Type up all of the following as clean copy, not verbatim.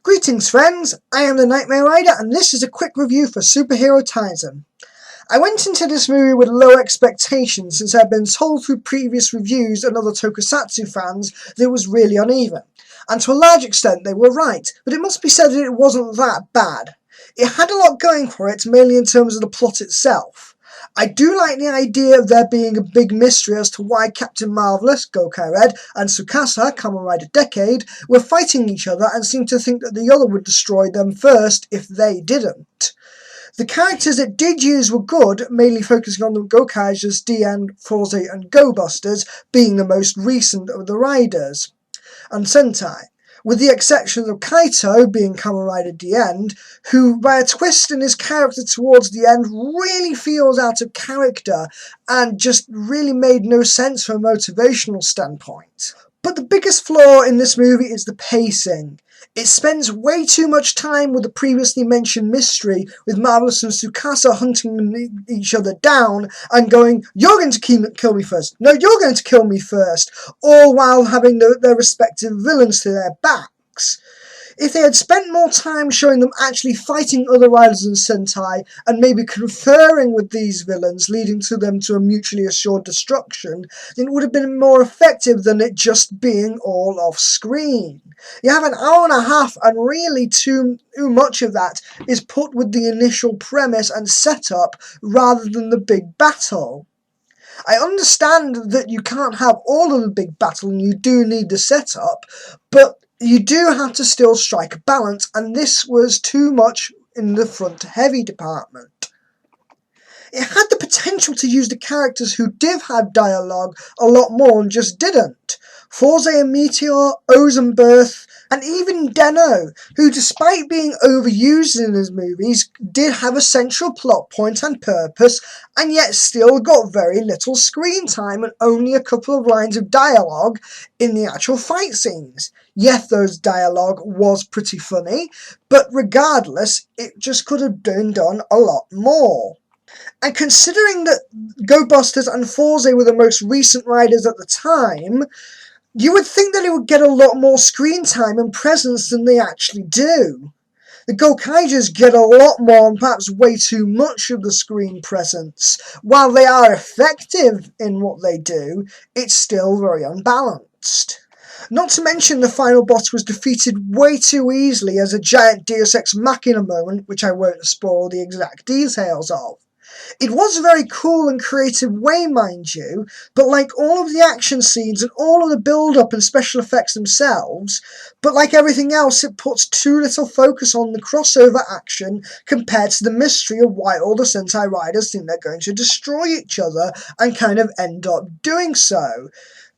Greetings friends, I am the Nightmare Rider and this is a quick review for Hero Taisen. I went into this movie with low expectations since I had been told through previous reviews and other tokusatsu fans that it was really uneven. And to a large extent they were right, but it must be said that it wasn't that bad. It had a lot going for it, mainly in terms of the plot itself. I do like the idea of there being a big mystery as to why Captain Marvelous, Gokai Red, and Tsukasa, Kamen Rider Decade, were fighting each other and seemed to think that the other would destroy them first if they didn't. The characters it did use were good, mainly focusing on the Gokaijas, D-End, Forze, and Go-Busters, being the most recent of the riders, and Sentai, with the exception of Kaito being Kamen Rider D-End, who, by a twist in his character towards the end, really feels out of character and just really made no sense from a motivational standpoint. But the biggest flaw in this movie is the pacing. It spends way too much time with the previously mentioned mystery, with Marvelous and Tsukasa hunting each other down and going, "You're going to kill me first. No, you're going to kill me first," all while having their respective villains to their backs. If they had spent more time showing them actually fighting other riders in Sentai and maybe conferring with these villains, leading to them to a mutually assured destruction, then it would have been more effective than it just being all off screen. You have an hour and a half and really too much of that is put with the initial premise and setup rather than the big battle. I understand that you can't have all of the big battle and you do need the setup, but you do have to still strike a balance, and this was too much in the front-heavy department. It had the potential to use the characters who did have dialogue a lot more and just didn't. Forze and Meteor, Oz and Birth, and even Den-O, who despite being overused in his movies, did have a central plot point and purpose, and yet still got very little screen time and only a couple of lines of dialogue in the actual fight scenes. Yes, those dialogue was pretty funny, but regardless, it just could have been done a lot more. And considering that Go-Busters and Forze were the most recent riders at the time, you would think that it would get a lot more screen time and presence than they actually do. The Gokaijas get a lot more and perhaps way too much of the screen presence. While they are effective in what they do, it's still very unbalanced. Not to mention the final boss was defeated way too easily as a giant Deus Ex Machina moment, which I won't spoil the exact details of. It was a very cool and creative way, mind you, but like all of the action scenes and all of the build-up and special effects themselves, but like everything else, it puts too little focus on the crossover action compared to the mystery of why all the Sentai riders think they're going to destroy each other and kind of end up doing so.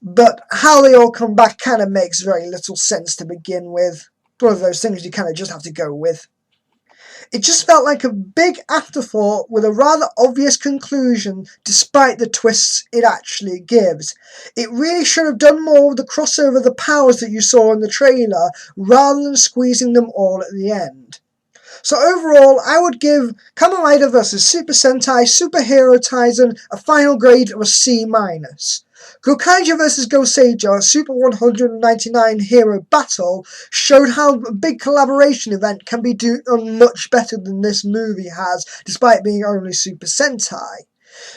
But how they all come back kind of makes very little sense to begin with. One of those things you kind of just have to go with. It just felt like a big afterthought with a rather obvious conclusion despite the twists it actually gives. It really should have done more with the crossover of the powers that you saw in the trailer rather than squeezing them all at the end. So overall, I would give Kamen Rider vs Super Sentai Hero Taisen a final grade of a C-. Gokaija vs Goseiger Super 199 Hero Battle showed how a big collaboration event can be done much better than this movie has, despite being only Super Sentai.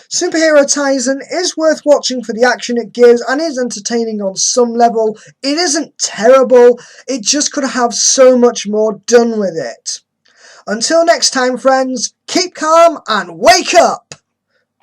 Hero Taisen is worth watching for the action it gives and is entertaining on some level. It isn't terrible, it just could have so much more done with it. Until next time friends, keep calm and wake up!